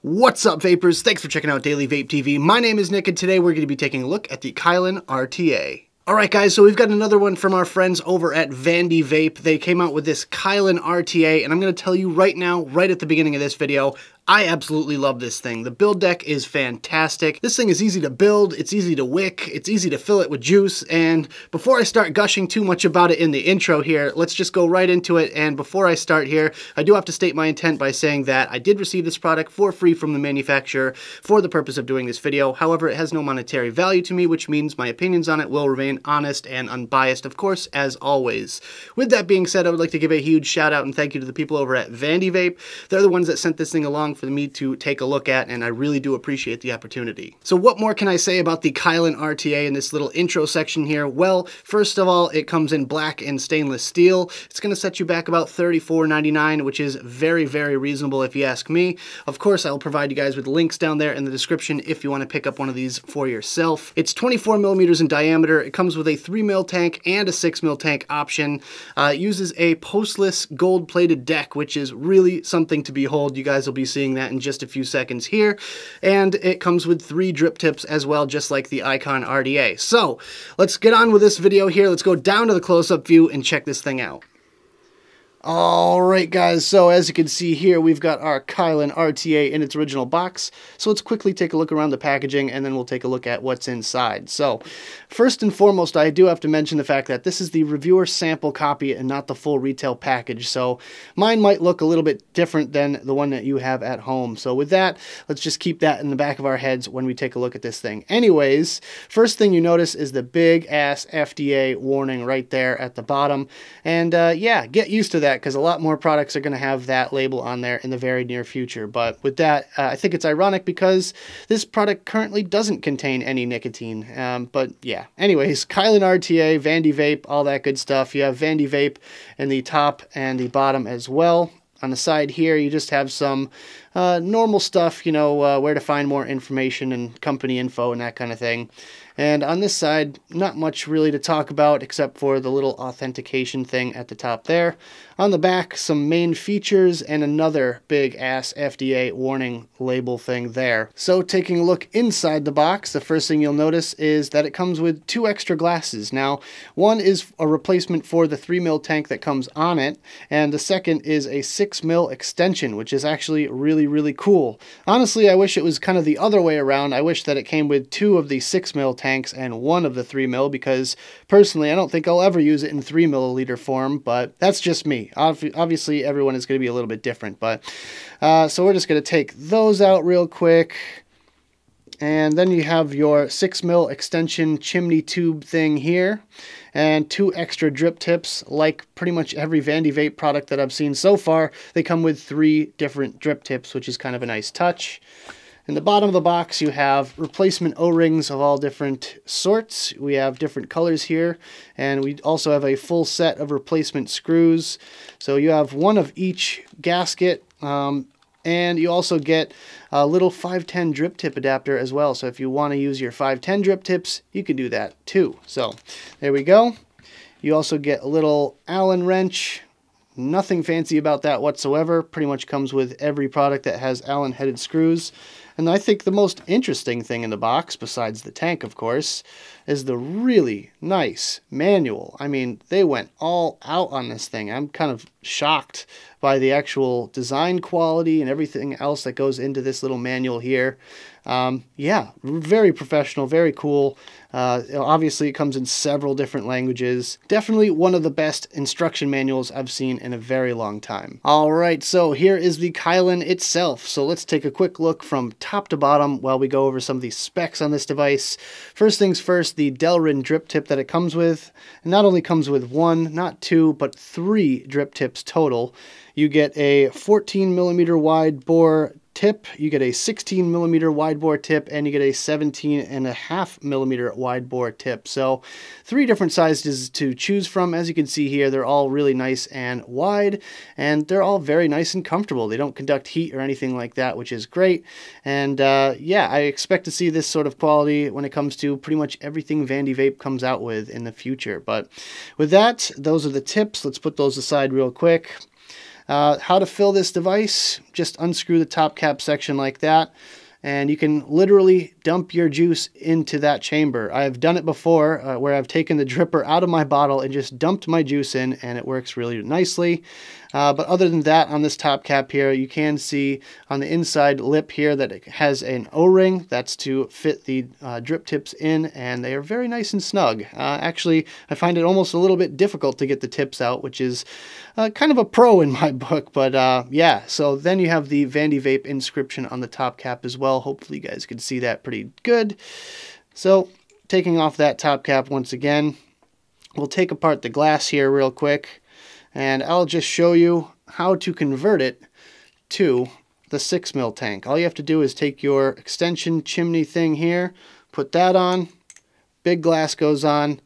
What's up, vapors? Thanks for checking out Daily Vape TV. My name is Nick, and today we're going to be taking a look at the Kylin RTA. Alright guys, so we've got another one from our friends over at Vandy-Vape. They came out with this Kylin RTA, and I'm going to tell you right now, right at the beginning of this video, I absolutely love this thing. The build deck is fantastic. This thing is easy to build, it's easy to wick, it's easy to fill it with juice, and before I start gushing too much about it in the intro here, let's just go right into it. And before I start here, I do have to state my intent by saying that I did receive this product for free from the manufacturer for the purpose of doing this video. However, it has no monetary value to me, which means my opinions on it will remain honest and unbiased, of course, as always. With that being said, I would like to give a huge shout out and thank you to the people over at Vandy-Vape. They're the ones that sent this thing along for me to take a look at, and I really do appreciate the opportunity. So what more can I say about the Kylin RTA in this little intro section here? Well, first of all, it comes in black and stainless steel. It's going to set you back about $34.99, which is very, very reasonable if you ask me. Of course, I will provide you guys with links down there in the description if you want to pick up one of these for yourself. It's 24 millimeters in diameter. It comes with a 3 mil tank and a 6 mil tank option. It uses a postless gold-plated deck, which is really something to behold. You guys will be seeing that in just a few seconds here. And it comes with 3 drip tips as well, just like the Icon RTA. So let's get on with this video here. Let's go down to the close-up view and check this thing out. Alright guys, so as you can see here, we've got our Kylin RTA in its original box. So let's quickly take a look around the packaging, and then we'll take a look at what's inside. So first and foremost, I do have to mention the fact that this is the reviewer sample copy and not the full retail package. So mine might look a little bit different than the one that you have at home. So with that, let's just keep that in the back of our heads when we take a look at this thing. Anyways, first thing you notice is the big ass FDA warning right there at the bottom. And yeah, get used to that, because a lot more products are going to have that label on there in the very near future. But with that, I think it's ironic because this product currently doesn't contain any nicotine. But yeah, anyways, Kylin RTA, Vandy-Vape, all that good stuff. You have Vandy-Vape in the top and the bottom as well. On the side here, you just have some normal stuff, you know, where to find more information and company info and that kind of thing. And on this side, not much really to talk about except for the little authentication thing at the top there. On the back, some main features and another big ass FDA warning label thing there. So taking a look inside the box, the first thing you'll notice is that it comes with 2 extra glasses. Now, one is a replacement for the 3 mil tank that comes on it, and the second is a 6 mil extension, which is actually really cool. Honestly, I wish it was kind of the other way around. I wish that it came with 2 of the 6 mil tanks and 1 of the 3 mil, because personally I don't think I'll ever use it in 3 milliliter form, but that's just me. Obviously everyone is going to be a little bit different, but so we're just going to take those out real quick. And then you have your 6 mil extension chimney tube thing here, and 2 extra drip tips. Like pretty much every Vandy-Vape product that I've seen so far, they come with 3 different drip tips, which is kind of a nice touch. In the bottom of the box, you have replacement O-rings of all different sorts. We have different colors here, and we also have a full set of replacement screws. So you have 1 of each gasket, and you also get a little 510 drip tip adapter as well. So if you want to use your 510 drip tips, you can do that too. So there we go. You also get a little Allen wrench. Nothing fancy about that whatsoever. Pretty much comes with every product that has Allen headed screws. And I think the most interesting thing in the box, besides the tank of course, is the really nice manual. I mean, they went all out on this thing. I'm kind of shocked by the actual design quality and everything else that goes into this little manual here. Yeah, very professional, very cool. Obviously, it comes in several different languages. Definitely one of the best instruction manuals I've seen in a very long time. All right, so here is the Kylin itself. So let's take a quick look from top to bottom while we go over some of the specs on this device. First things first, the Delrin drip tip that it comes with. It not only comes with 1, not 2, but 3 drip tips total. You get a 14 millimeter wide bore tip, you get a 16 millimeter wide bore tip, and you get a 17.5 millimeter wide bore tip. So 3 different sizes to choose from. As you can see here, they're all really nice and wide, and they're all very nice and comfortable. They don't conduct heat or anything like that, which is great. And yeah, I expect to see this sort of quality when it comes to pretty much everything Vandy-Vape comes out with in the future. But with that, those are the tips. Let's put those aside real quick. How to fill this device, just unscrew the top cap section like that, and you can literally dump your juice into that chamber. I've done it before where I've taken the dripper out of my bottle and just dumped my juice in, and it works really nicely. But other than that, on this top cap here, you can see on the inside lip here that it has an O-ring. That's to fit the drip tips in, and they are very nice and snug. Actually, I find it almost a little bit difficult to get the tips out, which is kind of a pro in my book. But yeah, so then you have the Vandy-Vape inscription on the top cap as well. Hopefully you guys can see that pretty good. So taking off that top cap once again, we'll take apart the glass here real quick, and I'll just show you how to convert it to the 6 mil tank. All you have to do is take your extension chimney thing here, put that on, big glass goes on,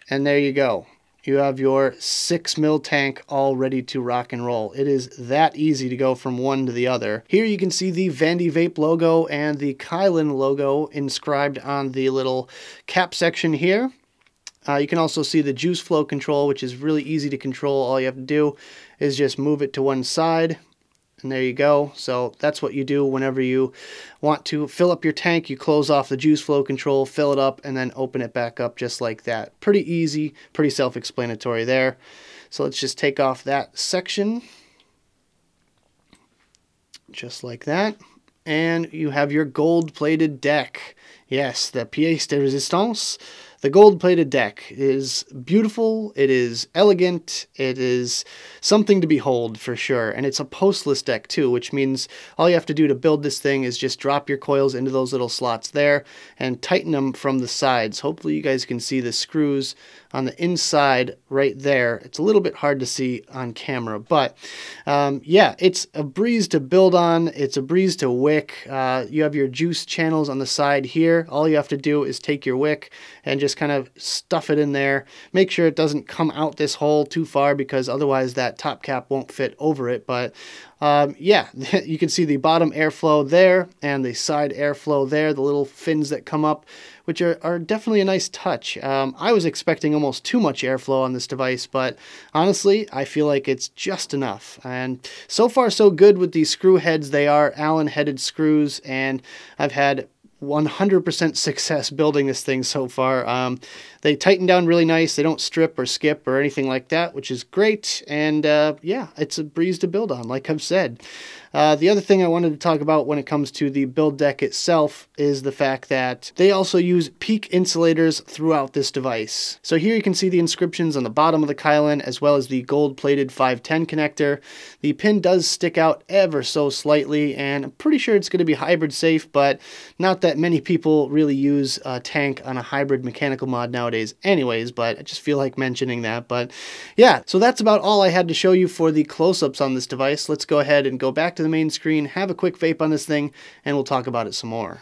and there you go. You have your 6 mil tank all ready to rock and roll. It is that easy to go from one to the other. Here you can see the Vandy-Vape logo and the Kylin logo inscribed on the little cap section here. You can also see the juice flow control, which is really easy to control. All you have to do is just move it to one side, and there you go. So that's what you do whenever you want to fill up your tank. You close off the juice flow control, fill it up, and then open it back up just like that. Pretty easy, pretty self-explanatory there. So let's just take off that section, just like that. And you have your gold-plated deck. Yes, the pièce de résistance. The gold-plated deck is beautiful, it is elegant, it is something to behold for sure, and it's a postless deck too, which means all you have to do to build this thing is just drop your coils into those little slots there and tighten them from the sides. Hopefully you guys can see the screws on the inside right there. It's a little bit hard to see on camera, but yeah, it's a breeze to build on, it's a breeze to wick. You have your juice channels on the side here. All you have to do is take your wick and just kind of stuff it in there. Make sure it doesn't come out this hole too far, because otherwise that top cap won't fit over it. But yeah, you can see the bottom airflow there and the side airflow there, the little fins that come up, which are definitely a nice touch. I was expecting almost too much airflow on this device, but honestly, I feel like it's just enough. And so far so good with these screw heads. They are Allen-headed screws, and I've had 100% success building this thing so far. They tighten down really nice. They don't strip or skip or anything like that, which is great. And yeah, it's a breeze to build on, like I've said. The other thing I wanted to talk about when it comes to the build deck itself is the fact that they also use PEEK insulators throughout this device. So here you can see the inscriptions on the bottom of the Kylin, as well as the gold-plated 510 connector. The pin does stick out ever so slightly, and I'm pretty sure it's going to be hybrid safe, but not that many people really use a tank on a hybrid mechanical mod nowadays anyways, but I just feel like mentioning that. But yeah, so that's about all I had to show you for the close-ups on this device. Let's go ahead and go back to the main screen, have a quick vape on this thing, and we'll talk about it some more.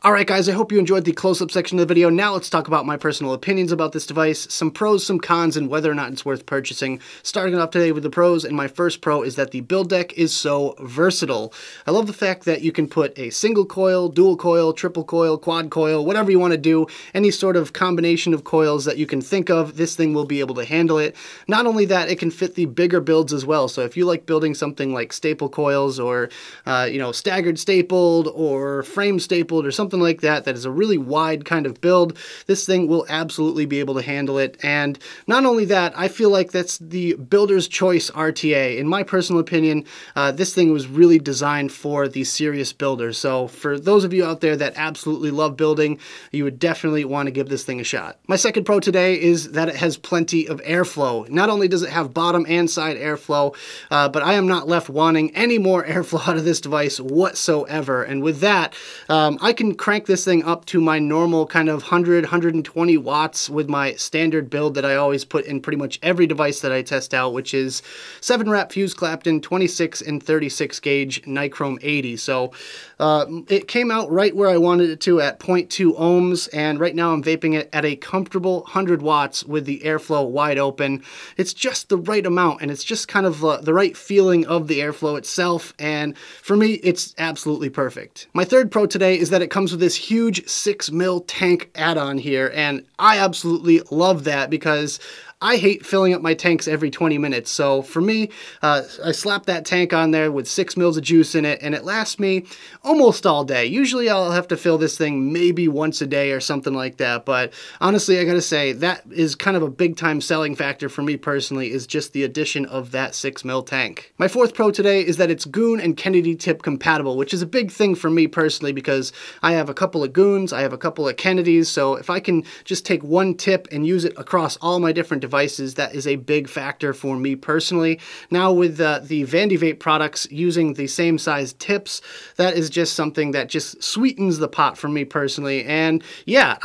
Alright guys, I hope you enjoyed the close-up section of the video. Now let's talk about my personal opinions about this device, some pros, some cons, and whether or not it's worth purchasing. Starting off today with the pros, and my first pro is that the build deck is so versatile. I love the fact that you can put a single coil, dual coil, triple coil, quad coil, whatever you want to do, any sort of combination of coils that you can think of, this thing will be able to handle it. Not only that, it can fit the bigger builds as well. So if you like building something like staple coils or, you know, staggered stapled or frame stapled or something like that is a really wide kind of build, this thing will absolutely be able to handle it. And not only that, I feel like that's the builder's choice RTA. In my personal opinion, this thing was really designed for the serious builders. So for those of you out there that absolutely love building, you would definitely want to give this thing a shot. My second pro today is that it has plenty of airflow. Not only does it have bottom and side airflow, but I am not left wanting any more airflow out of this device whatsoever. And with that, I can crank this thing up to my normal kind of 100-120 watts with my standard build that I always put in pretty much every device that I test out, which is 7-wrap fuse Clapton 26 and 36 gauge Nichrome 80. So it came out right where I wanted it to at 0.2 ohms, and right now I'm vaping it at a comfortable 100 watts with the airflow wide open. It's just the right amount, and it's just kind of the right feeling of the airflow itself, and for me, it's absolutely perfect. My third pro today is that it comes with this huge 6 mil tank add-on here, and I absolutely love that because I hate filling up my tanks every 20 minutes. So for me, I slap that tank on there with 6 mils of juice in it, and it lasts me almost all day. Usually I'll have to fill this thing maybe once a day or something like that, but honestly, I gotta say, that is kind of a big time selling factor for me personally, is just the addition of that 6 mil tank. My fourth pro today is that it's Goon and Kennedy tip compatible, which is a big thing for me personally because I have a couple of Goons, I have a couple of Kennedys, so if I can just take one tip and use it across all my different devices, that is a big factor for me personally. Now with the Vandy-Vape products using the same size tips, that is just something that just sweetens the pot for me personally. And yeah,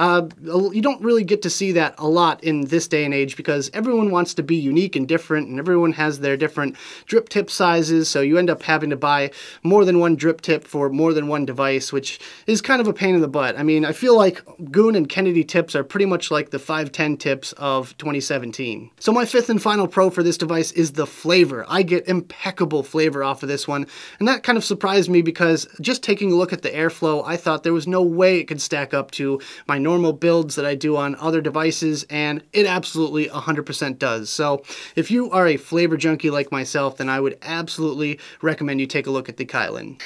you don't really get to see that a lot in this day and age because everyone wants to be unique and different, and everyone has their different drip tip sizes, so you end up having to buy more than one drip tip for more than one device, which is kind of a pain in the butt. I mean, I feel like Goon and Kennedy tips are pretty much like the 510 tips of 2017. So my fifth and final pro for this device is the flavor. I get impeccable flavor off of this one, and that kind of surprised me because just taking a look at the airflow, I thought there was no way it could stack up to my normal builds that I do on other devices, and it absolutely 100% does. So if you are a flavor junkie like myself, then I would absolutely recommend you take a look at the Kylin.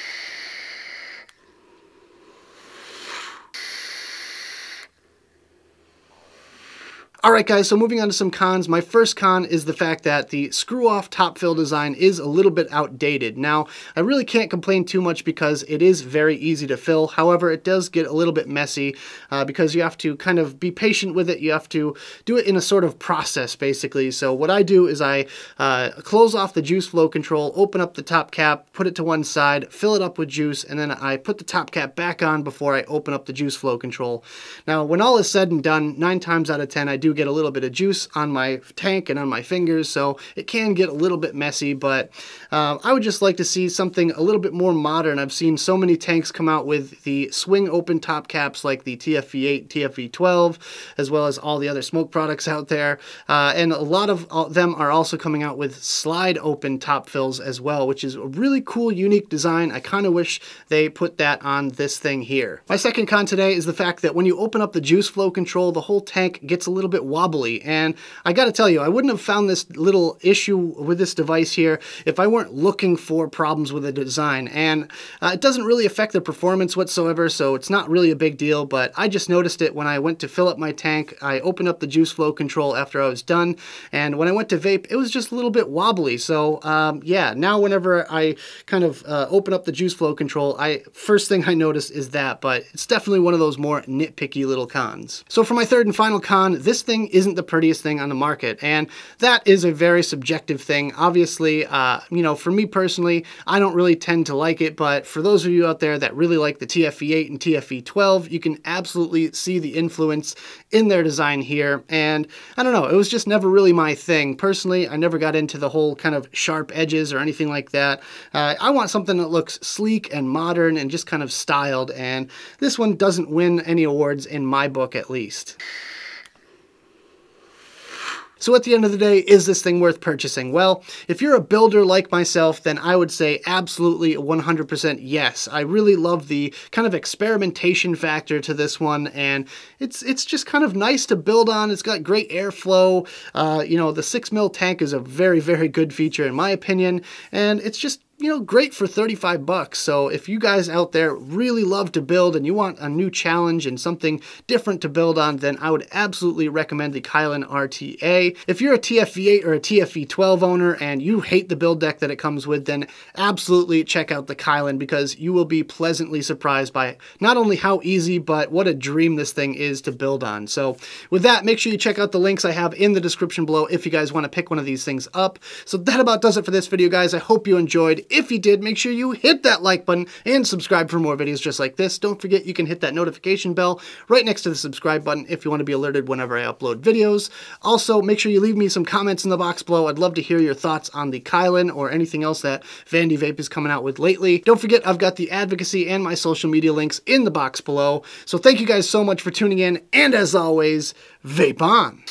Alright guys, so moving on to some cons. My first con is the fact that the screw-off top fill design is a little bit outdated. Now, I really can't complain too much because it is very easy to fill. However, it does get a little bit messy because you have to kind of be patient with it. You have to do it in a sort of process, basically. So what I do is I close off the juice flow control, open up the top cap, put it to one side, fill it up with juice, and then I put the top cap back on before I open up the juice flow control. Now, when all is said and done, 9 times out of 10, I do get a little bit of juice on my tank and on my fingers, so it can get a little bit messy, but I would just like to see something a little bit more modern. I've seen so many tanks come out with the swing open top caps like the TFV8, TFV12, as well as all the other smoke products out there, and a lot of them are also coming out with slide open top fills as well, which is a really cool, unique design. I kind of wish they put that on this thing here. My second con today is the fact that when you open up the juice flow control, the whole tank gets a little bit wobbly, and I gotta tell you, I wouldn't have found this little issue with this device here if I weren't looking for problems with the design, and it doesn't really affect the performance whatsoever, so it's not really a big deal, but I just noticed it when I went to fill up my tank. I opened up the juice flow control after I was done, and when I went to vape, it was just a little bit wobbly, so yeah, now whenever I kind of open up the juice flow control, first thing I notice is that, but it's definitely one of those more nitpicky little cons. So for my third and final con, this thing isn't the prettiest thing on the market, and that is a very subjective thing. Obviously, you know, for me personally, I don't really tend to like it, but for those of you out there that really like the TFV8 and TFV12, you can absolutely see the influence in their design here, and I don't know, it was just never really my thing. Personally, I never got into the whole kind of sharp edges or anything like that. I want something that looks sleek and modern and just kind of styled, and this one doesn't win any awards in my book, at least. So at the end of the day, is this thing worth purchasing? Well, if you're a builder like myself, then I would say absolutely 100% yes. I really love the kind of experimentation factor to this one, and it's just kind of nice to build on. It's got great airflow. You know, the 6 mil tank is a very, very good feature in my opinion, and it's just, you know, great for 35 bucks. So if you guys out there really love to build and you want a new challenge and something different to build on, then I would absolutely recommend the Kylin RTA. If you're a TFV8 or a TFV12 owner and you hate the build deck that it comes with, then absolutely check out the Kylin, because you will be pleasantly surprised by not only how easy, but what a dream this thing is to build on. So with that, make sure you check out the links I have in the description below if you guys want to pick one of these things up. So that about does it for this video, guys. I hope you enjoyed. If you did, make sure you hit that like button and subscribe for more videos just like this. Don't forget you can hit that notification bell right next to the subscribe button if you want to be alerted whenever I upload videos. Also, make sure you leave me some comments in the box below. I'd love to hear your thoughts on the Kylin or anything else that Vandy-Vape is coming out with lately. Don't forget, I've got the advocacy and my social media links in the box below. So thank you guys so much for tuning in, and as always, vape on!